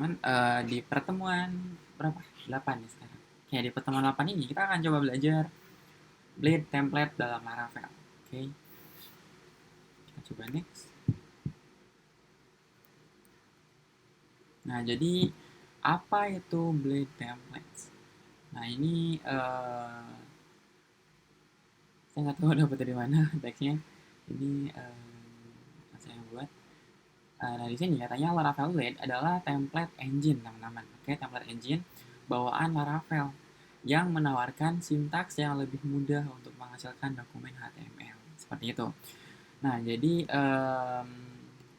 teman-teman, di pertemuan berapa? 8 nih sekarang. Oke, di pertemuan 8 ini kita akan coba belajar Blade template dalam Laravel. Oke, kita coba next. Nah, jadi apa itu Blade templates? Nah, ini saya nggak tahu dapat dari mana teksnya. Ini saya buat. Nah, di sini katanya Laravel Blade adalah template engine, teman-teman. Oke, template engine bawaan Laravel yang menawarkan sintaks yang lebih mudah untuk menghasilkan dokumen HTML. Seperti itu. Nah, jadi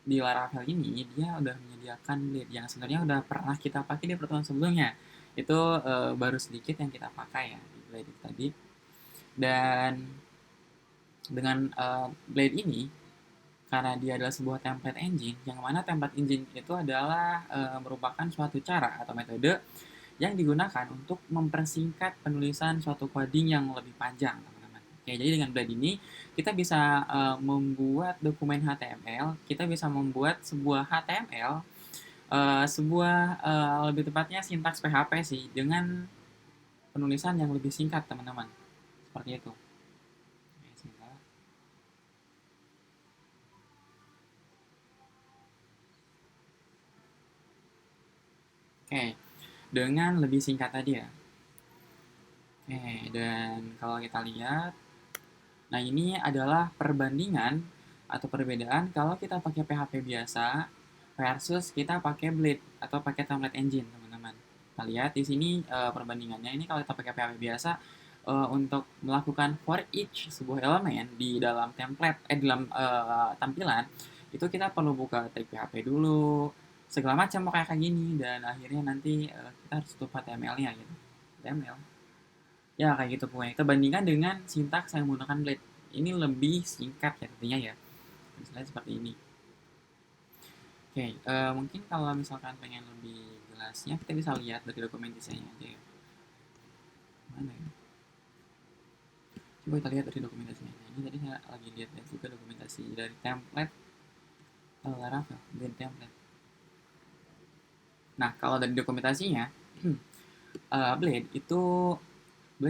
di Laravel ini dia udah menyediakan Blade yang sebenarnya udah pernah kita pakai di pertemuan sebelumnya. Itu baru sedikit yang kita pakai ya di Blade itu tadi. Dan dengan Blade ini, karena dia adalah sebuah template engine, yang mana template engine itu adalah merupakan suatu cara atau metode yang digunakan untuk mempersingkat penulisan suatu coding yang lebih panjang, teman-teman. Oke, jadi dengan Blade ini kita bisa membuat dokumen HTML, kita bisa membuat sebuah HTML, lebih tepatnya sintaks PHP sih, dengan penulisan yang lebih singkat, teman-teman. Seperti itu. Oke, dengan lebih singkat tadi ya. Oke, dan kalau kita lihat, nah ini adalah perbandingan atau perbedaan kalau kita pakai PHP biasa versus kita pakai Blade atau pakai template engine, teman-teman. Kita lihat di sini perbandingannya ini kalau kita pakai PHP biasa untuk melakukan for each sebuah elemen di dalam template dalam tampilan itu kita perlu buka tag PHP dulu segala macam mau kayak gini dan akhirnya nanti kita harus tutup HTML-nya gitu. HTML. Ya kayak gitu pokoknya. Kita bandingkan dengan sintaks yang menggunakan Blade. Ini lebih singkat ya tentunya ya. Misalnya seperti ini. Oke, mungkin kalau misalkan pengen lebih jelasnya kita bisa lihat dari dokumentasinya aja ya. Mana ya? Coba kita lihat dari dokumentasinya. Ini tadi saya lagi lihat juga dokumentasi dari template Laravel, Blade template. Nah, kalau dari dokumentasinya, Blade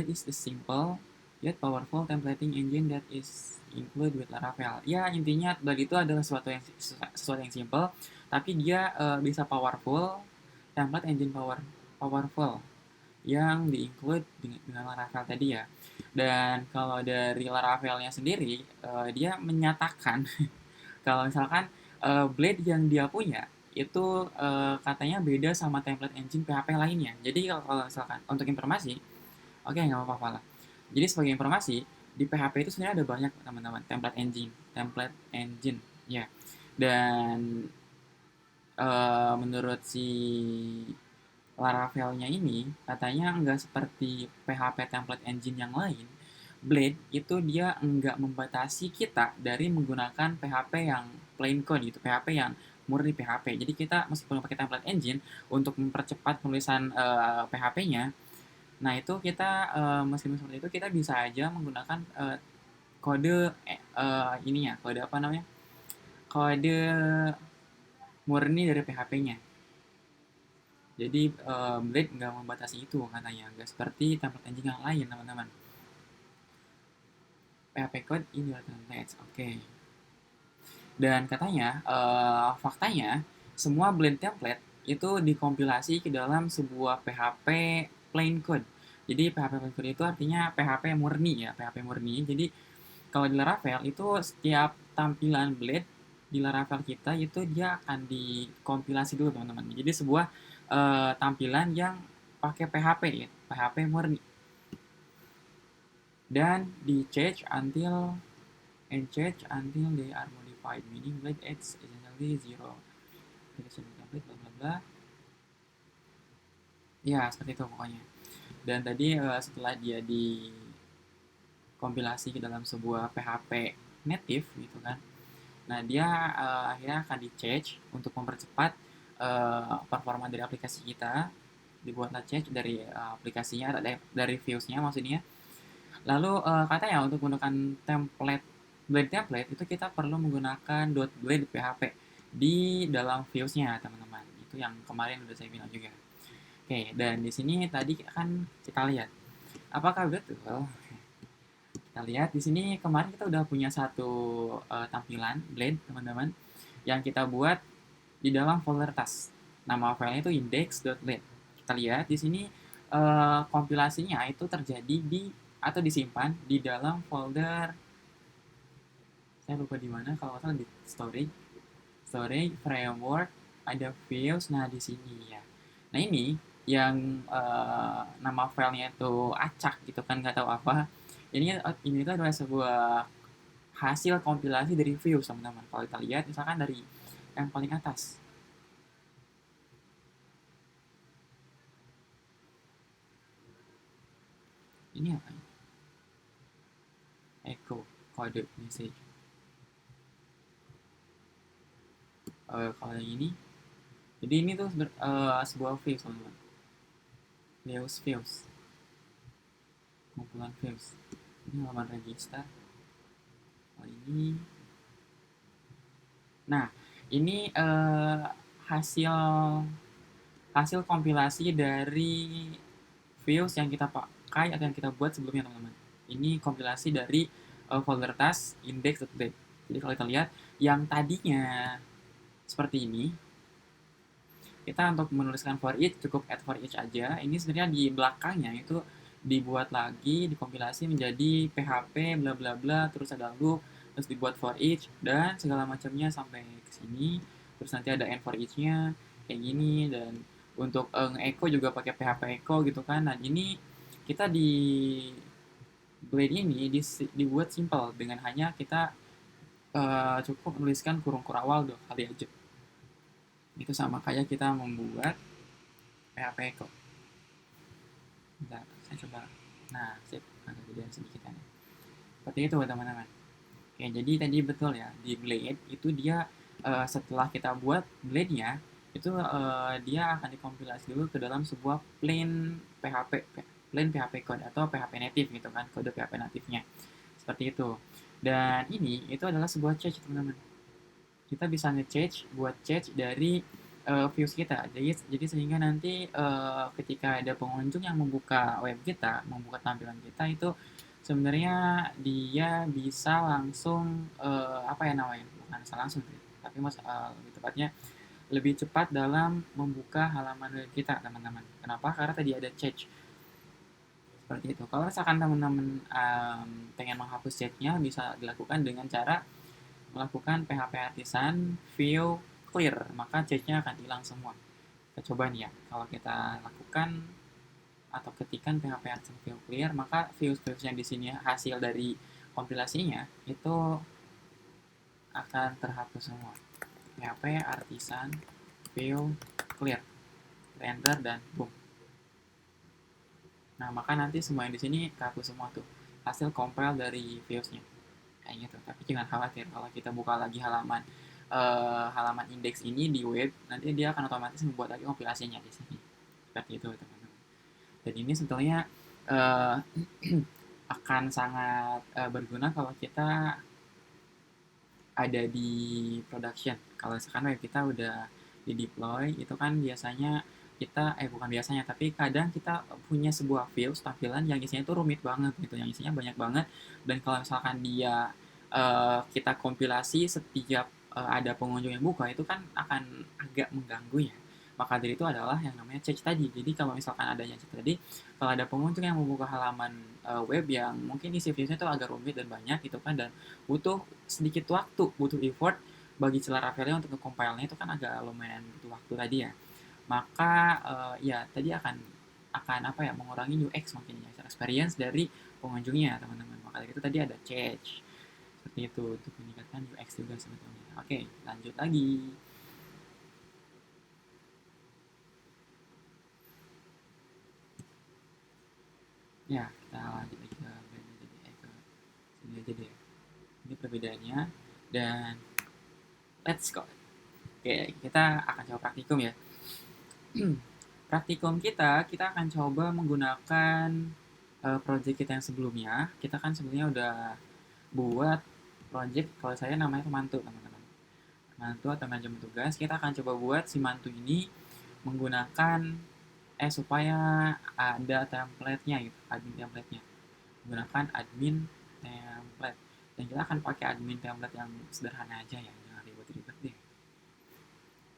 is a simple yet powerful templating engine that is included with Laravel. Ya, intinya Blade itu adalah sesuatu yang simple, tapi dia bisa powerful, template engine powerful yang di-include dengan Laravel tadi ya. Dan kalau dari Laravelnya sendiri, dia menyatakan kalau misalkan Blade yang dia punya itu katanya beda sama template engine PHP lainnya. Jadi kalau misalkan untuk informasi, oke nggak apa-apa lah. Jadi sebagai informasi, di PHP itu sebenarnya ada banyak teman-teman template engine ya. Dan menurut si Laravelnya ini katanya nggak seperti PHP template engine yang lain. Blade itu dia nggak membatasi kita dari menggunakan PHP yang plain code gitu, PHP yang murni PHP. Jadi kita meskipun pakai template engine untuk mempercepat penulisan PHP-nya, nah itu kita meskipun seperti itu kita bisa aja menggunakan kode ini ya, kode apa namanya? Kode murni dari PHP-nya. Jadi Blade nggak membatasi itu katanya, nggak seperti template engine yang lain teman-teman. PHP code in your templates, oke. Dan katanya faktanya semua Blade template itu dikompilasi ke dalam sebuah PHP plain code. Jadi PHP plain code itu artinya PHP murni ya, PHP murni. Jadi kalau di Laravel itu setiap tampilan Blade di Laravel kita itu dia akan dikompilasi dulu teman-teman. Jadi sebuah tampilan yang pakai PHP ya, PHP murni. Dan change until they are modified, meaning Blade adds essentially zero application template bla bla bla. Ya, seperti itu pokoknya. Dan tadi setelah dia dikompilasi ke dalam sebuah PHP native gitu kan. Nah, dia akhirnya akan di-change untuk mempercepat performa dari aplikasi kita. Dibuatlah change dari aplikasinya, dari views-nya maksudnya. Lalu katanya untuk menggunakan Blade template itu kita perlu menggunakan .blade PHP di dalam views-nya teman-teman. Itu yang kemarin udah saya bilang juga. Oke, dan di sini tadi kan kita lihat apakah betul. Kita lihat di sini kemarin kita udah punya satu tampilan blade teman-teman yang kita buat di dalam folder task. Nama filenya itu index.blade. Kita lihat di sini kompilasinya itu terjadi di atau disimpan di dalam folder, saya lupa di mana, kalau nggak salah di storage framework, ada views. Nah di sini ya. Nah ini yang nama filenya itu acak gitu kan, nggak tahu apa. Ini itu adalah sebuah hasil kompilasi dari views teman-teman. Kalau kita lihat misalkan dari yang paling atas, ini apa ini? Echo code message. Kalau yang ini, jadi ini tuh sebuah views teman-teman. Views kumpulan views. Ini halaman register. Ini, nah ini hasil kompilasi dari views yang kita pakai atau yang kita buat sebelumnya teman-teman. Ini kompilasi dari folder task index.blade. Jadi kalau kita lihat yang tadinya seperti ini, kita untuk menuliskan for each cukup add for each aja. Ini sebenarnya di belakangnya itu dibuat lagi, dikompilasi menjadi PHP bla bla bla, terus ada loop, terus dibuat for each dan segala macamnya sampai ke sini. Terus nanti ada end for each-nya kayak gini, dan untuk echo juga pakai PHP echo gitu kan. Nah, ini kita di Blade ini dibuat simple dengan hanya kita cukup menuliskan kurung awal 2 kali aja. Itu sama kayak kita membuat PHP echo. Bentar, saya coba. Nah, sip, agak gedean sedikit kan. Seperti itu teman-teman. Oke, jadi tadi betul ya, di Blade itu dia setelah kita buat Blade-nya, itu dia akan dikompilasi dulu ke dalam sebuah plain PHP code atau PHP native gitu kan, kode PHP native-nya. Seperti itu. Dan ini itu adalah sebuah change teman-teman. Kita bisa nge-change buat change dari views kita. Jadi sehingga nanti ketika ada pengunjung yang membuka web kita, membuka tampilan kita, itu sebenarnya dia bisa langsung apa ya namanya? Bukan langsung, tapi lebih tepatnya lebih cepat dalam membuka halaman web kita, teman-teman. Kenapa? Karena tadi ada change. Seperti itu. Kalau misalkan teman-teman pengen menghapus chatnya, bisa dilakukan dengan cara melakukan PHP artisan view clear, maka chatnya akan hilang semua. Kita coba nih ya, kalau kita lakukan atau ketikan PHP artisan view clear, maka views-views yang di sini hasil dari kompilasinya itu akan terhapus semua. PHP artisan view clear, render, dan boom. Nah, maka nanti semua yang di sini terhapus semua tuh, hasil compile dari viewsnya kayak gitu. Tapi jangan khawatir, kalau kita buka lagi halaman indeks ini di web, nanti dia akan otomatis membuat lagi kompilasinya di sini. Seperti itu teman-teman. Dan ini sebetulnya uh, akan sangat berguna kalau kita ada di production. Kalau misalkan web kita udah di deploy, itu kan biasanya kita bukan biasanya, tapi kadang kita punya sebuah views tampilan yang isinya itu rumit banget gitu, yang isinya banyak banget, dan kalau misalkan dia kita kompilasi setiap ada pengunjung yang buka, itu kan akan agak mengganggu ya. Maka dari itu adalah yang namanya change tadi. Jadi kalau misalkan adanya change tadi, kalau ada pengunjung yang membuka halaman web yang mungkin isi viewsnya itu agak rumit dan banyak gitu kan, dan butuh sedikit waktu, butuh effort bagi celah Ravelnya untuk nge-compile-nya, itu kan agak lumayan butuh waktu tadi ya. Maka ya tadi akan apa ya, mengurangi UX mungkin ya, user experience dari pengunjungnya teman-teman. Maka dari itu tadi ada change seperti itu untuk meningkatkan UX juga sebetulnya. Oke, lanjut lagi. Ya, kita lanjut lagi ke sini aja deh. Ini perbedaannya, dan let's go. Oke, kita akan coba praktikum ya. Praktikum kita akan coba menggunakan project kita yang sebelumnya. Kita kan sebelumnya udah buat project, kalau saya namanya itu mantu teman-teman. Mantu atau manajemen tugas. Kita akan coba buat si mantu ini menggunakan supaya ada template-nya gitu, admin template-nya. Menggunakan admin template. Dan kita akan pakai admin template yang sederhana aja ya, jangan ribet-ribet deh.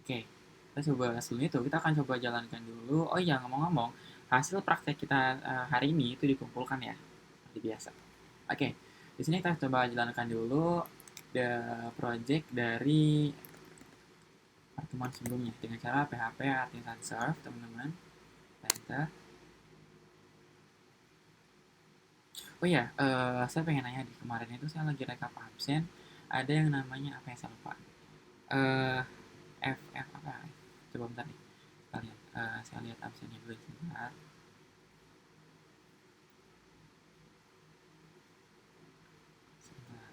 Oke, kita coba sebelum itu kita akan coba jalankan dulu. Oh iya, ngomong-ngomong, hasil praktek kita hari ini itu dikumpulkan ya, seperti biasa. Oke, di sini kita coba jalankan dulu the project dari pertemuan sebelumnya dengan cara PHP artisan serve, teman-teman. Enter. Oh iya, saya pengen nanya di kemarin itu saya lagi rekap absen, ada yang namanya apa yang saya lupa. Eh, FF apa? Coba bentar nih, kalian. Saya lihat absennya dulu sebentar. Sebentar.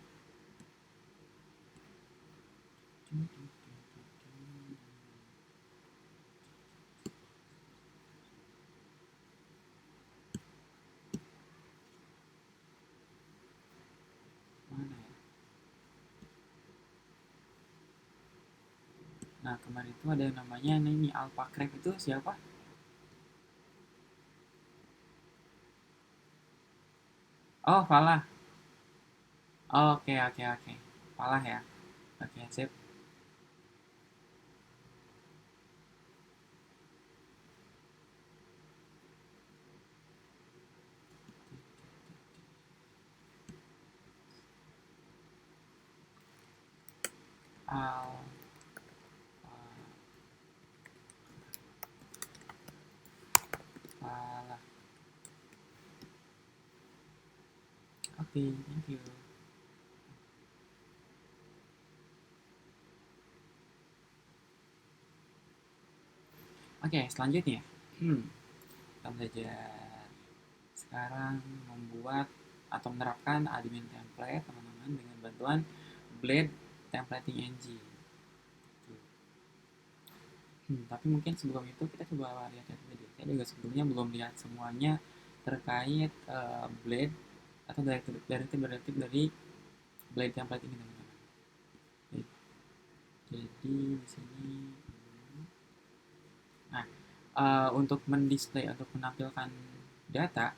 Mana ya? Nah, kemarin itu ada yang namanya ini Alpha Crab itu siapa? Oh, Falah. Oh, oke, oke, oke. Falah ya. Oke, sip. Al Falah. Oke, thank you. Oke, selanjutnya. Kita belajar sekarang membuat atau menerapkan admin template, teman-teman, dengan bantuan Blade Templating Engine. Tapi mungkin sebelum itu kita coba lihat dulu. Saya juga sebelumnya belum lihat semuanya terkait Blade atau direktif dari Blade template ini, teman-teman. Jadi di sini, nah, untuk mendisplay atau menampilkan data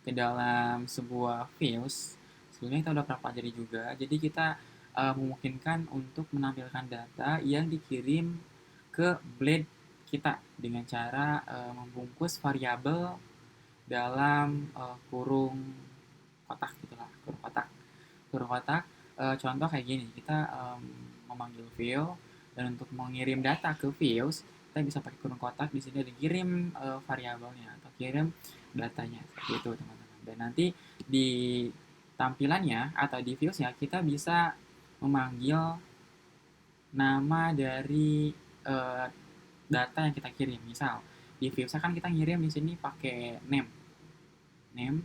ke dalam sebuah views, sebelumnya kita udah pernah pelajari juga. Jadi kita memungkinkan untuk menampilkan data yang dikirim ke blade kita dengan cara membungkus variabel dalam kurung kotak gitulah, kurung kotak. Contoh kayak gini, kita memanggil view, dan untuk mengirim data ke views kita bisa pakai kurung kotak. Di sini dikirim variabelnya atau kirim datanya seperti itu, teman-teman. Dan nanti di tampilannya atau di viewsnya kita bisa memanggil nama dari uh, data yang kita kirim. Misal di viewsnya kan kita ngirim di sini pakai name,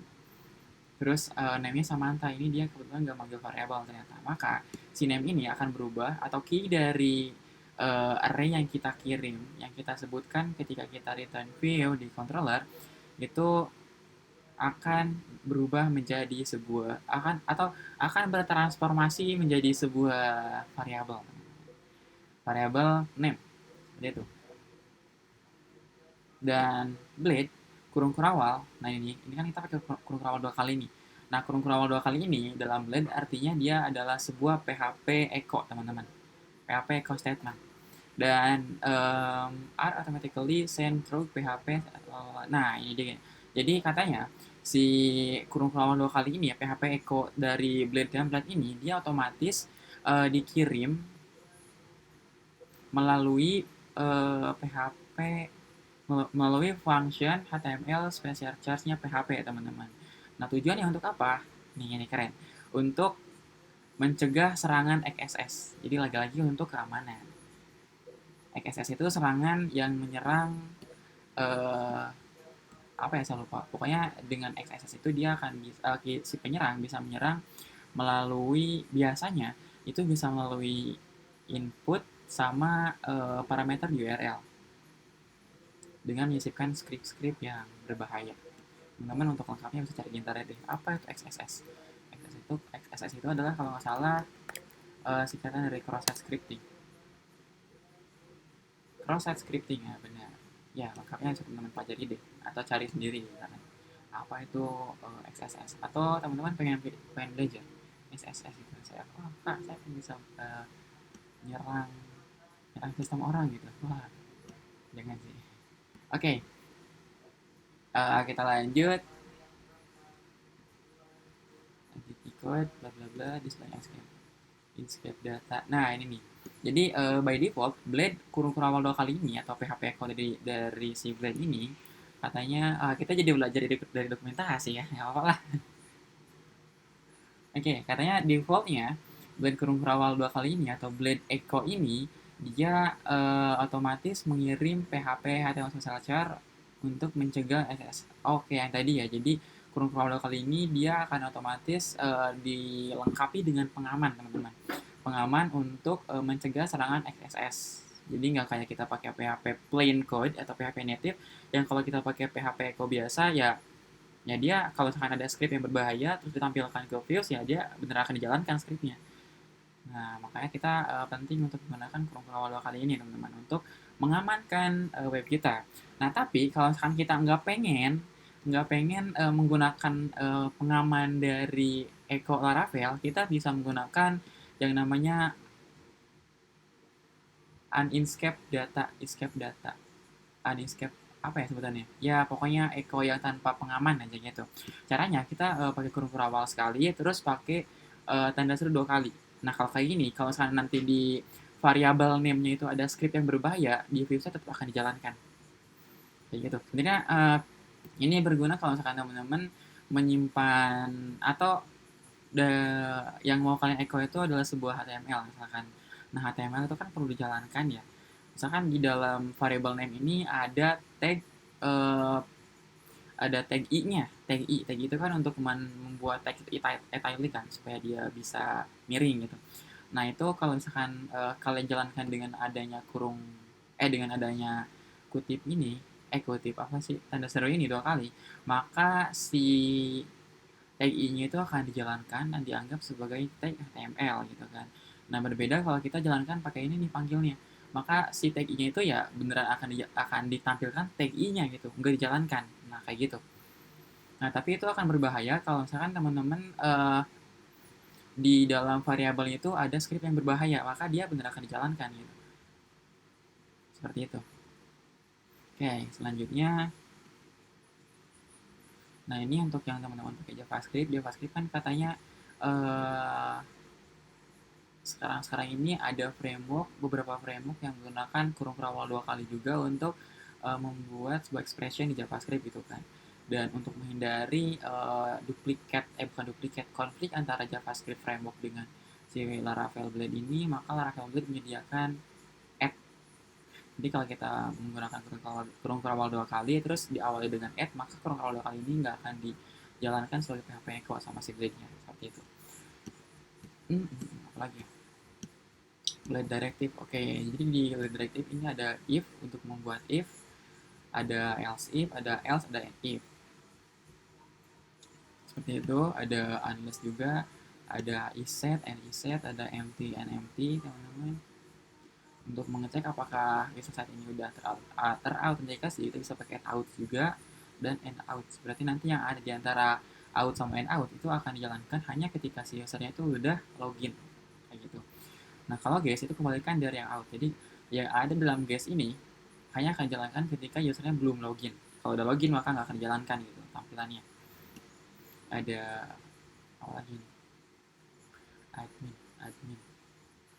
terus name-nya Samantha, ini dia kebetulan nggak manggil variabel ternyata. Maka si name ini akan berubah, atau key dari array yang kita kirim, yang kita sebutkan ketika kita return view di controller, itu akan berubah menjadi sebuah akan bertransformasi menjadi sebuah variabel name seperti itu. Dan blade kurung kurawal, nah ini kan kita pakai kurung kurawal 2 kali nih. Nah, kurung kurawal 2 kali ini dalam blade artinya dia adalah sebuah PHP echo, teman-teman. PHP echo statement. Dan are automatically send through PHP. Nah, ini dia. Jadi katanya si kurung kurawal 2 kali ini ya, PHP echo dari blade template ini, dia otomatis dikirim melalui PHP, melalui function HTML special charge-nya PHP, teman-teman. Nah, tujuannya untuk apa? Nih, ini keren. Untuk mencegah serangan XSS. Jadi lagi-lagi untuk keamanan. XSS itu serangan yang menyerang apa ya, saya lupa. Pokoknya dengan XSS itu dia akan si penyerang bisa menyerang melalui, biasanya itu bisa melalui input sama parameter URL dengan menyisipkan script-script yang berbahaya. Teman-teman untuk lengkapnya bisa cari di internet deh. Apa itu XSS? XSS itu adalah kalau nggak salah singkatan dari cross-site scripting. Cross-site scripting ya, benar. Ya, lengkapnya bisa teman-teman pelajari deh atau cari sendiri ya kan. Apa itu XSS atau teman-teman pengen belajar XSS itu saya kak saya pengen bisa nyerang nyerang sistem orang gitu. Wah, jangan sih. Oke, kita lanjut. Entity code bla bla bla display escape data. Nah, ini nih. Jadi by default Blade kurung awal 2 kali ini atau PHP echo dari si Blade ini katanya kita jadi belajar dari dokumentasi ya. Ya apa lah. Oke, katanya defaultnya Blade kurung awal 2 kali ini atau Blade Echo ini dia otomatis mengirim PHP HTML social char untuk mencegah SS. Oke, yang tadi ya. Jadi kurung awal 2 kali ini dia akan otomatis dilengkapi dengan pengaman, teman-teman. Pengaman untuk mencegah serangan XSS. Jadi nggak kayak kita pakai PHP plain code atau PHP native yang kalau kita pakai PHP Echo biasa ya dia kalau misalkan ada script yang berbahaya terus ditampilkan ke views ya dia benar akan dijalankan scriptnya. Nah makanya kita penting untuk menggunakan kurung awal 2 kali ini teman-teman untuk mengamankan web kita. Nah tapi kalau misalkan kita nggak pengen menggunakan pengaman dari Echo Laravel, kita bisa menggunakan yang namanya escape data, unescape apa ya sebutannya? Ya pokoknya echo yang tanpa pengaman aja gitu. Caranya kita pakai kurung awal sekali, terus pakai tanda seru 2 kali. Nah kalau kayak gini, kalau misalnya nanti di variabel name-nya itu ada script yang berbahaya, di Vue tetap akan dijalankan. Kayak gitu. Sebenarnya ini berguna kalau misalkan teman-teman menyimpan atau yang mau kalian echo itu adalah sebuah HTML misalkan. Nah HTML itu kan perlu dijalankan ya. Misalkan di dalam variable name ini eh, ada tag i-nya. Tag i itu kan untuk membuat tag italic kan supaya dia bisa miring gitu. Nah itu kalau misalkan kalian jalankan dengan adanya dengan adanya kutip ini, kutip apa sih, tanda seru ini 2 kali, maka si tag i-nya itu akan dijalankan dan dianggap sebagai tag HTML gitu kan. Nah berbeda kalau kita jalankan pakai ini nih panggilnya, maka si tag i-nya itu ya beneran akan ditampilkan tag i-nya gitu, nggak dijalankan. Nah kayak gitu. Nah tapi itu akan berbahaya kalau misalkan teman-teman di dalam variabel itu ada script yang berbahaya, maka dia benar akan dijalankan gitu. Seperti itu. Oke, selanjutnya. Nah, ini untuk yang teman-teman pakai JavaScript. JavaScript kan katanya eh, sekarang ini ada beberapa framework yang menggunakan kurung awal 2 kali juga untuk membuat sebuah expression di JavaScript gitu kan. Dan untuk menghindari bukan duplikat, konflik antara JavaScript framework dengan si Laravel Blade ini, maka Laravel Blade menyediakan add. Jadi kalau kita menggunakan kurung awal 2 kali, terus diawali dengan add, maka kurung awal 2 kali ini nggak akan dijalankan sebagai PHP echo sama si Blade-nya. Seperti itu. Apa lagi? Blade Directive. Oke, jadi di Blade Directive ini ada if untuk membuat if, ada else if, ada else, ada if. Seperti itu, ada unless juga, ada isset and isset, ada empty and empty, teman-teman. Untuk mengecek apakah user set ini udah terautentikasi, itu bisa pakai out juga dan end out. Berarti nanti yang ada di antara out sama end out itu akan dijalankan hanya ketika si usernya itu udah login kayak gitu. Nah kalau guys itu kembalikan dari yang out. Jadi yang ada dalam guest ini hanya akan dijalankan ketika usernya belum login. Kalau udah login maka nggak akan dijalankan gitu tampilannya. Ada apa lagi? Admin.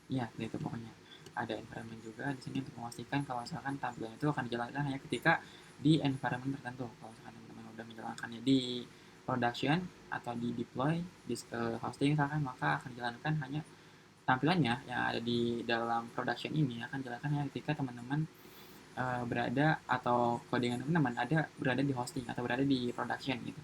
Ya, itu pokoknya. Ada environment juga di sini untuk memastikan kalau misalkan tampilan itu akan dijalankan hanya ketika di environment tertentu. Kalau misalkan teman-teman udah menjalankannya di production atau di deploy di hosting misalkan, maka akan dijalankan hanya tampilannya yang ada di dalam production ini akan dijalankan hanya ketika teman-teman berada atau codingan teman-teman berada di hosting atau berada di production gitu.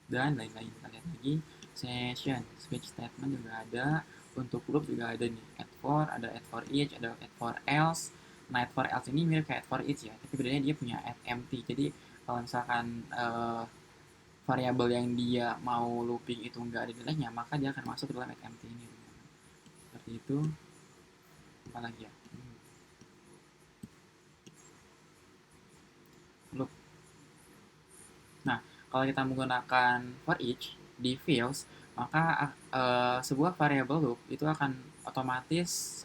Dan lain-lain. Kita lihat lagi session switch statement juga ada, untuk loop juga ada nih, add for, ada add for each, ada add for else. Nah add for else ini mirip kayak add for each ya, tapi bedanya dia punya add empty. Jadi kalau misalkan variabel yang dia mau looping itu nggak ada nilainya, maka dia akan masuk ke dalam add empty ini. Seperti itu. Apa lagi ya? loop. Nah, kalau kita menggunakan for each di fields, maka sebuah variable loop itu akan otomatis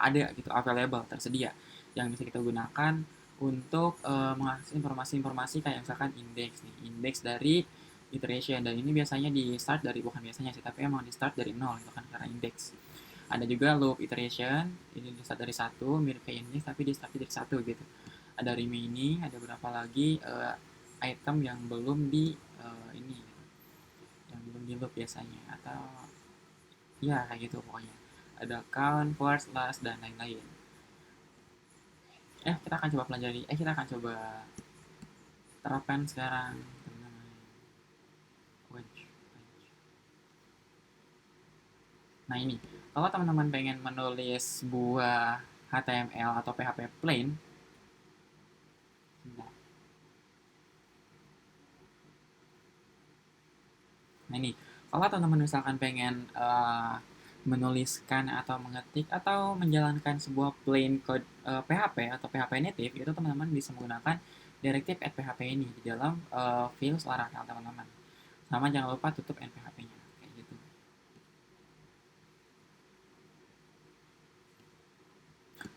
ada gitu, available, tersedia, yang bisa kita gunakan untuk mengakses informasi-informasi kayak misalkan indeks nih, indeks dari iteration, dan ini biasanya di start dari, bukan biasanya sih, tapi emang di start dari nol itu kan karena indeks. Ada juga loop iteration, ini di start dari satu, mirip kayak indeks tapi di start dari satu gitu. Ada remaining, ada berapa lagi item yang belum di ini gitu, yang belum di loop biasanya, atau ya kayak gitu pokoknya. Ada count, first, last, dan lain-lain. Kita akan coba pelajari, kita akan coba terapkan sekarang, teman-teman. Nah ini, kalau teman-teman pengen menulis sebuah HTML atau PHP plain, nah ini, kalau teman-teman misalkan pengen menuliskan atau mengetik atau menjalankan sebuah plain code PHP atau PHP native, itu teman-teman bisa menggunakan directive at PHP ini di dalam fields Laravel teman-teman. Sama jangan lupa tutup NPHP-nya, kayak gitu.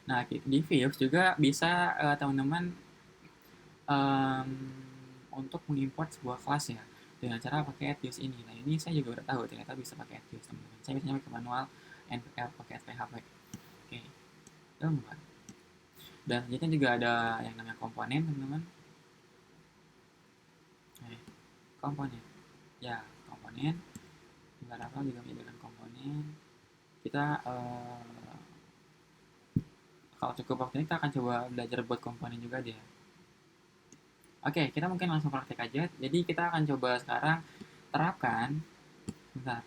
Nah, di Views juga bisa teman-teman um, untuk mengimport sebuah kelas ya dengan cara pakai add use ini. Nah, ini saya juga udah tahu ternyata bisa pakai add use teman-teman. Saya biasanya pakai manual npl pakai php. Oke, gampang. Dan selanjutnya juga ada yang namanya komponen teman-teman. Komponen. Ya, komponen. Laravel juga menyediakan komponen. Kita kalau cukup waktu ini kita akan coba belajar buat komponen juga deh. Oke, kita mungkin langsung praktek aja. Jadi kita akan coba sekarang terapkan. Bentar,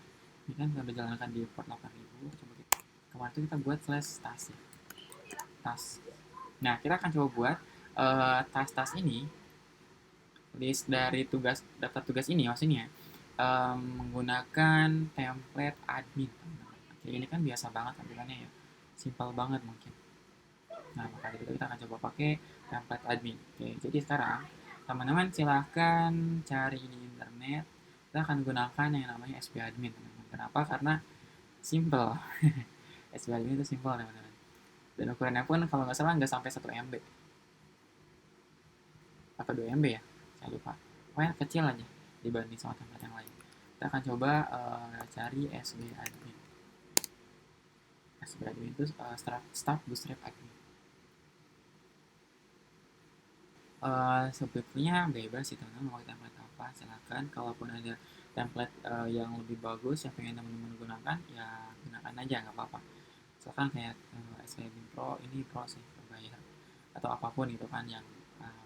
ini kan sudah dijalankan di port 8000. Coba kita, kemarin itu kita buat slash task ya. Task. Nah, kita akan coba buat task-task ini, list dari tugas, daftar tugas ini maksudnya, menggunakan template admin. Oke, ini kan biasa banget tampilannya ya. Simpel banget mungkin. Nah, maka dari itu kita akan coba pakai template admin. Oke, jadi sekarang teman-teman silahkan cari di internet. Kita akan gunakan yang namanya SP admin, teman-teman. Kenapa? Karena simple. SP admin itu simple, teman-teman. Dan ukurannya pun kalau nggak salah nggak sampai 1 MB. Atau 2 MB ya? Saya lupa. Pokoknya kecil aja dibanding sama template yang lain. Kita akan coba cari SB admin. SB admin itu start bootstrap admin. Sebetulnya bebas sih teman-teman mau template apa silakan. Kalaupun ada template yang lebih bagus yang pengen teman-teman gunakan, ya gunakan aja nggak apa-apa. Misalkan kayak SVB Pro, ini Pro sih berbayar, atau apapun itu kan yang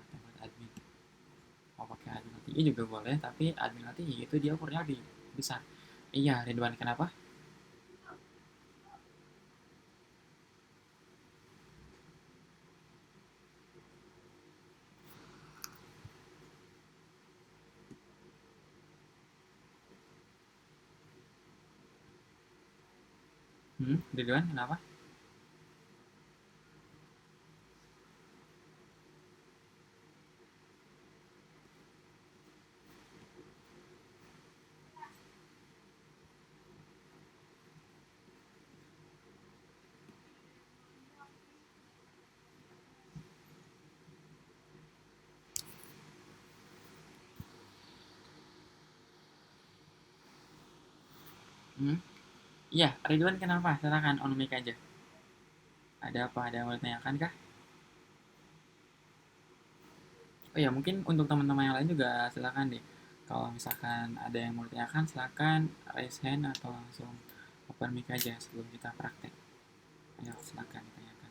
template admin. Mau pakai admin LTI juga boleh, tapi admin LTI itu dia ukurannya lebih besar. Iya, Ridwan, kenapa? Ridwan, kenapa? Hmm? Iya, Ridwan kenapa? Silakan on mic aja. Ada apa? Ada yang mau ditanyakan kah? Oh ya, mungkin untuk teman-teman yang lain juga silakan deh. Kalau misalkan ada yang mau ditanyakan, silakan raise hand atau langsung open mic aja sebelum kita praktek. Ayo, silakan ditanyakan.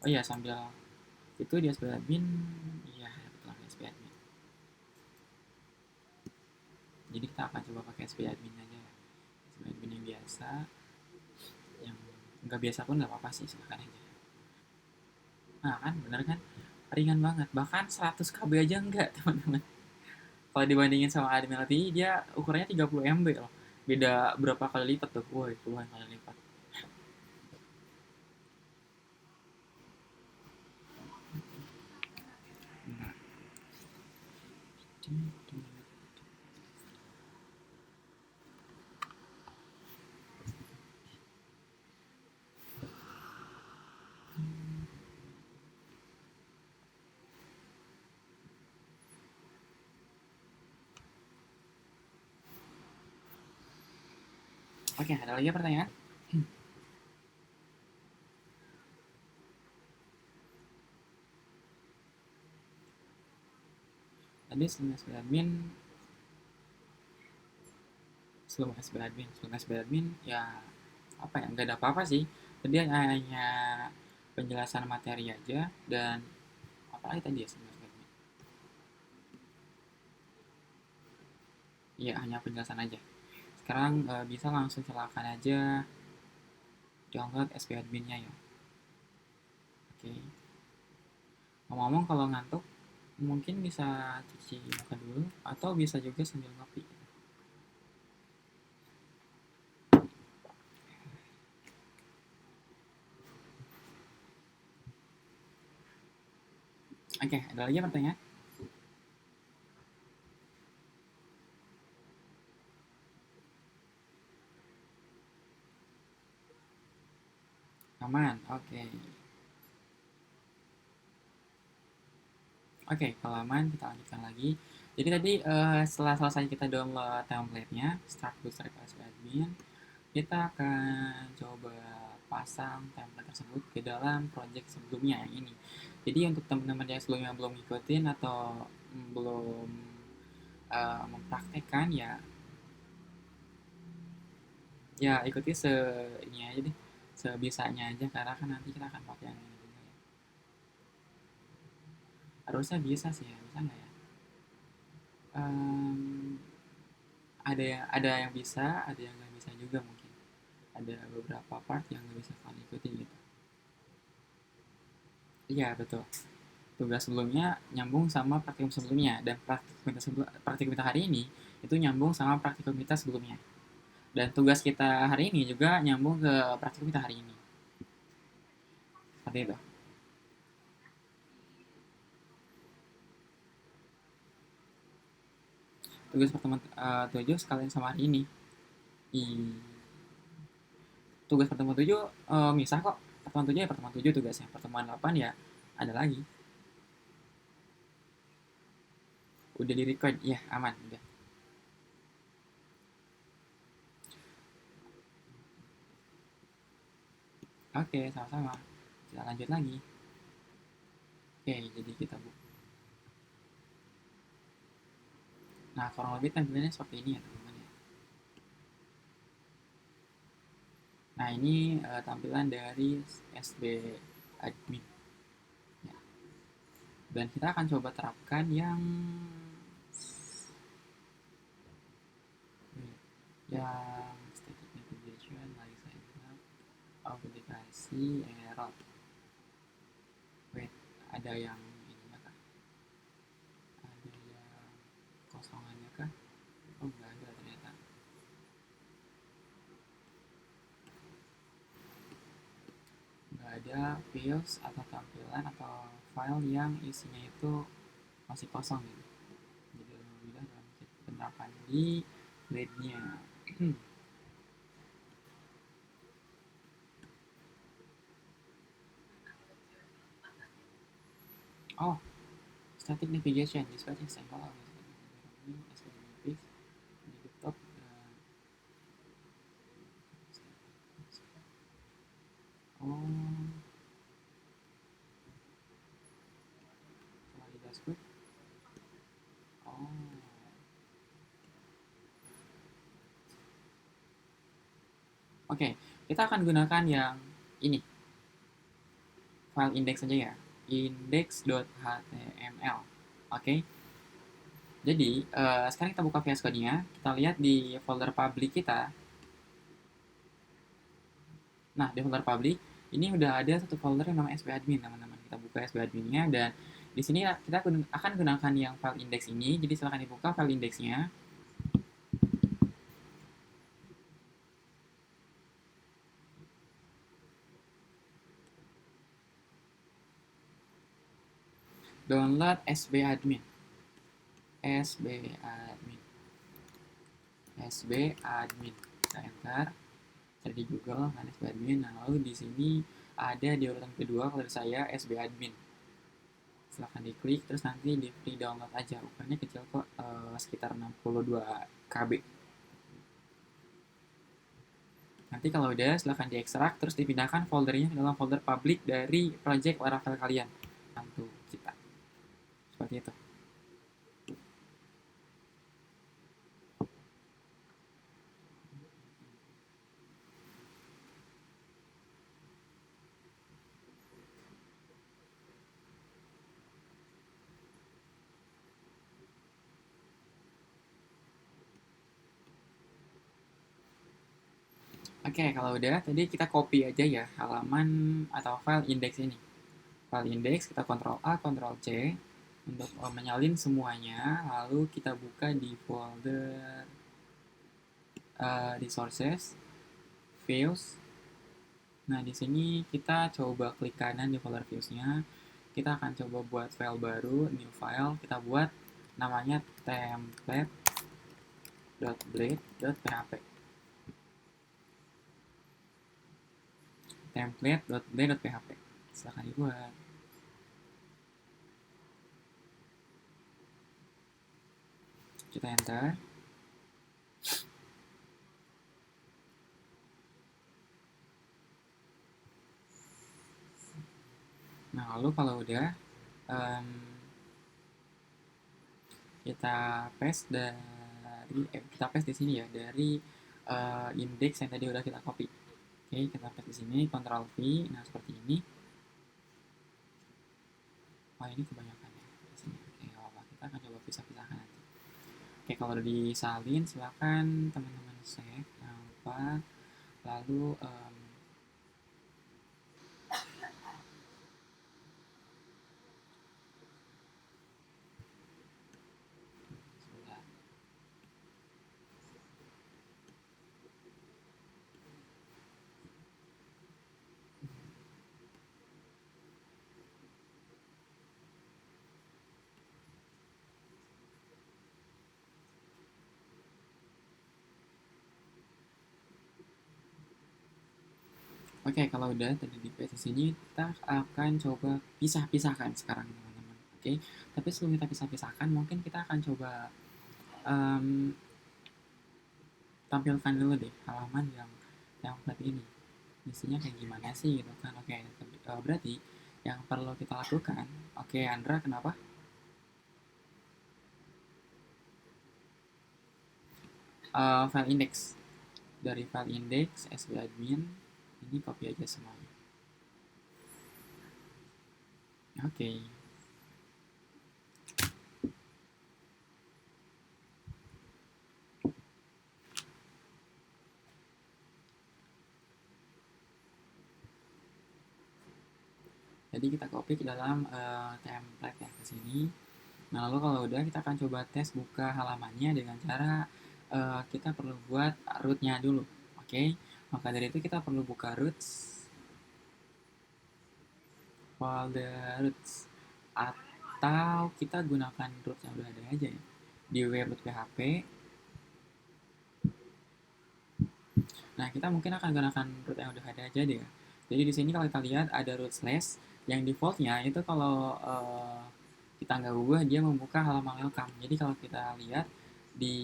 Oh iya, sambil itu di SB admin, iya betul di SB admin. Jadi kita akan coba pakai SB admin aja ya. SB admin yang biasa, yang nggak biasa pun nggak apa-apa sih, silakan aja. Nah kan, bener kan? Ringan banget, bahkan 100 KB aja enggak teman-teman. Kalau dibandingin sama admin LTI, dia ukurannya 30 MB loh. Beda berapa kali lipat tuh, woi puluhan kali lipat. Oke, ada lagi pertanyaan? Tadi sebelum SB admin ya apa ya, nggak ada apa-apa sih. Tadi hanya penjelasan materi aja, dan apalagi tadi ya sebelum SB admin. Iya, hanya penjelasan aja. Sekarang bisa langsung silakan aja download SB adminnya ya. Oke. Ngomong-ngomong, kalau ngantuk mungkin bisa cuci muka dulu atau bisa juga sambil ngopi. Oke, ada lagi pertanyaan? Aman, oke. Oke, kalau aman kita lanjutkan lagi. Jadi tadi setelah selesai kita download template-nya, start bootstrap admin, kita akan coba pasang template tersebut ke dalam project sebelumnya yang ini. Jadi untuk teman-teman yang sebelumnya belum ngikutin atau belum mempraktekkan, ya ikuti ini aja deh, sebisanya aja, karena kan nanti kita akan pakai yang ini juga ya. Harusnya bisa sih ya, bisa nggak ya? Em, ada yang bisa, ada yang nggak bisa juga mungkin. Ada beberapa part yang nggak bisa kalian ikutin gitu. Iya betul. Tugas sebelumnya nyambung sama praktikum sebelumnya, dan praktikum kita hari ini itu nyambung sama praktikum kita sebelumnya. Dan tugas kita hari ini juga nyambung ke praktikum kita hari ini. Seperti itu. Tugas pertemuan 7 sekalian sama hari ini. Tugas pertemuan 7 misah kok. Pertemuan 7 ya pertemuan 7 tugasnya. Pertemuan 8 ya ada lagi. Udah di record ya, aman udah. Oke, sama-sama. Kita lanjut lagi. Oke, jadi kita buka. Nah, kurang lebih tampilannya seperti ini ya teman-teman ya. Nah, ini tampilan dari SB admin ya. Dan kita akan coba terapkan yang static navigation, like saya autentikasi, error. Wait, ada yang ininya kah? Ada yang kosongannya kah? Oh, nggak ada ternyata. Nggak ada fields atau tampilan atau file yang isinya itu masih kosong gitu. Jadi lebih mudah dalam penerapan di grid-nya. Oh, static navigation, dispatching sample of di desktop. Oh, setelah di dashboard. Oh, oke, kita akan gunakan yang ini, file index saja ya, index.html. Oke, jadi sekarang kita buka VS Code-nya, kita lihat di folder public kita. Nah, di folder public ini udah ada satu folder yang namanya SB-admin, teman-teman. Kita buka SB-adminnya, dan di sini kita akan gunakan yang file index ini. Jadi silahkan dibuka file indexnya. Download SB-admin. sbadmin, sbadmin, kita enter, cari di Google kan sbadmin. Nah, lalu di sini ada di urutan kedua kalau saya sbadmin. Silahkan diklik, terus nanti di free download aja, ukurannya kecil kok, sekitar 62 KB. Nanti kalau udah, silahkan diekstrak, terus dipindahkan foldernya ke dalam folder public dari project Laravel kalian. Bantu kita. Seperti itu. Oke, kalau udah, tadi kita copy aja ya halaman atau file index ini. File index, kita Ctrl A, Ctrl C untuk menyalin semuanya, lalu kita buka di folder resources, views. Nah, di sini kita coba klik kanan di folder views-nya. Kita akan coba buat file baru, new file. Kita buat namanya template.blade.php. template.blade.php. Silahkan dibuat. Kita enter. Nah, lalu kalau udah, kita paste kita paste di sini ya, dari index yang tadi udah kita copy. Oke, kita paste di sini, Ctrl V. Nah, seperti ini. Wah, ini kebanyakan ya di sini. Oke, nggak apa-apa. Kita akan coba pisah-pisahkan nanti. Oke, kalau udah disalin, silakan teman-teman save, jangan lupa. Lalu oke, kalau udah tadi di paste sini, kita akan coba pisah-pisahkan sekarang, teman-teman. Oke, tapi sebelum kita pisah-pisahkan, mungkin kita akan coba tampilkan dulu deh halaman yang template ini. Isinya kayak gimana sih gitu kan. Oke, berarti yang perlu kita lakukan, oke Andra, kenapa? File index. Dari file index sbadmin ini copy aja semuanya. Oke. Jadi kita copy ke dalam template ya, ke sini. Nah, lalu kalau udah, kita akan coba tes buka halamannya dengan cara kita perlu buat rootnya dulu. Oke, maka dari itu kita perlu buka roots, folder roots, atau kita gunakan roots yang udah ada aja ya di web.php. Nah, kita mungkin akan gunakan root yang udah ada aja deh ya. Jadi di sini kalau kita lihat ada root slash yang defaultnya itu kalau kita nggak ubah dia membuka halaman welcome. Jadi kalau kita lihat di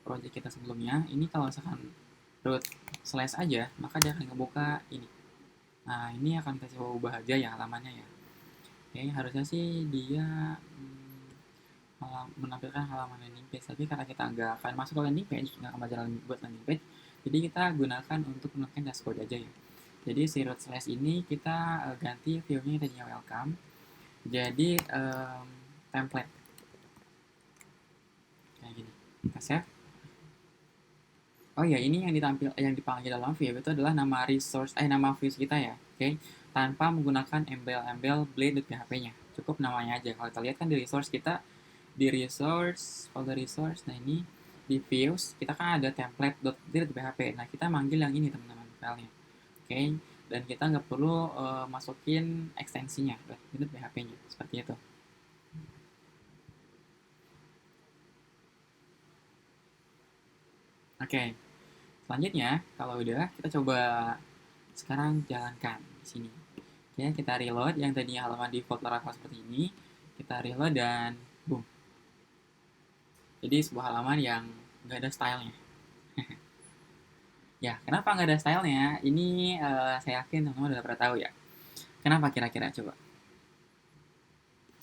project kita sebelumnya, ini kalau misalkan root slash aja, maka dia akan ngebuka ini. Nah, ini akan kita coba ubah aja ya halamannya ya. Oke, harusnya sih dia menampilkan halaman landing page, tapi karena kita nggak akan masuk ke landing page, nggak akan belajar buat landing page, jadi kita gunakan untuk menekan dashboard aja ya. Jadi si root slash ini kita ganti view-nya tadinya welcome jadi template kayak gini. Kita save. Oh ya, ini yang dipanggil dalam view itu adalah nama nama views kita ya. Oke, tanpa menggunakan embel-embel blade.php-nya. Cukup namanya aja. Kalau kita lihat kan di resource kita, di resource, folder resource, nah ini di views kita kan ada template.blade.php. Nah, kita manggil yang ini teman-teman filenya. Oke, dan kita nggak perlu masukin ekstensinya blade.php-nya seperti itu. Oke, selanjutnya kalau udah kita coba sekarang jalankan di sini. Oke, kita reload yang tadinya halaman default Laravel seperti ini, kita reload dan boom. Jadi sebuah halaman yang nggak ada stylenya. Ya, kenapa nggak ada stylenya? Ini saya yakin teman-teman udah pernah tahu ya. Kenapa kira-kira coba?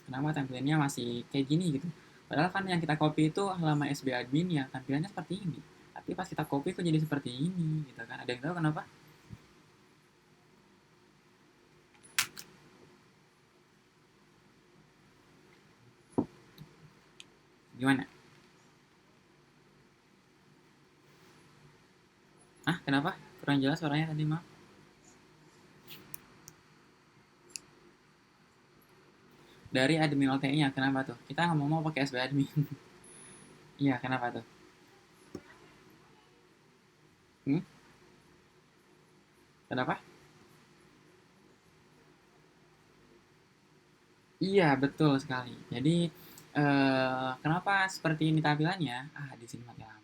Kenapa tampilannya masih kayak gini gitu? Padahal kan yang kita copy itu halaman SB admin yang tampilannya seperti ini. Tapi pas kita copy kok jadi seperti ini gitu kan? Ada yang tahu kenapa? Gimana? Ah, kenapa? Kurang jelas suaranya tadi, maaf. Dari admin LTE-nya, kenapa tuh? Kita nggak mau pakai SB admin. Iya, kenapa tuh? Hmm? Kenapa? Iya, betul sekali. Jadi, kenapa seperti ini tampilannya? Ah, di sini mati lampu.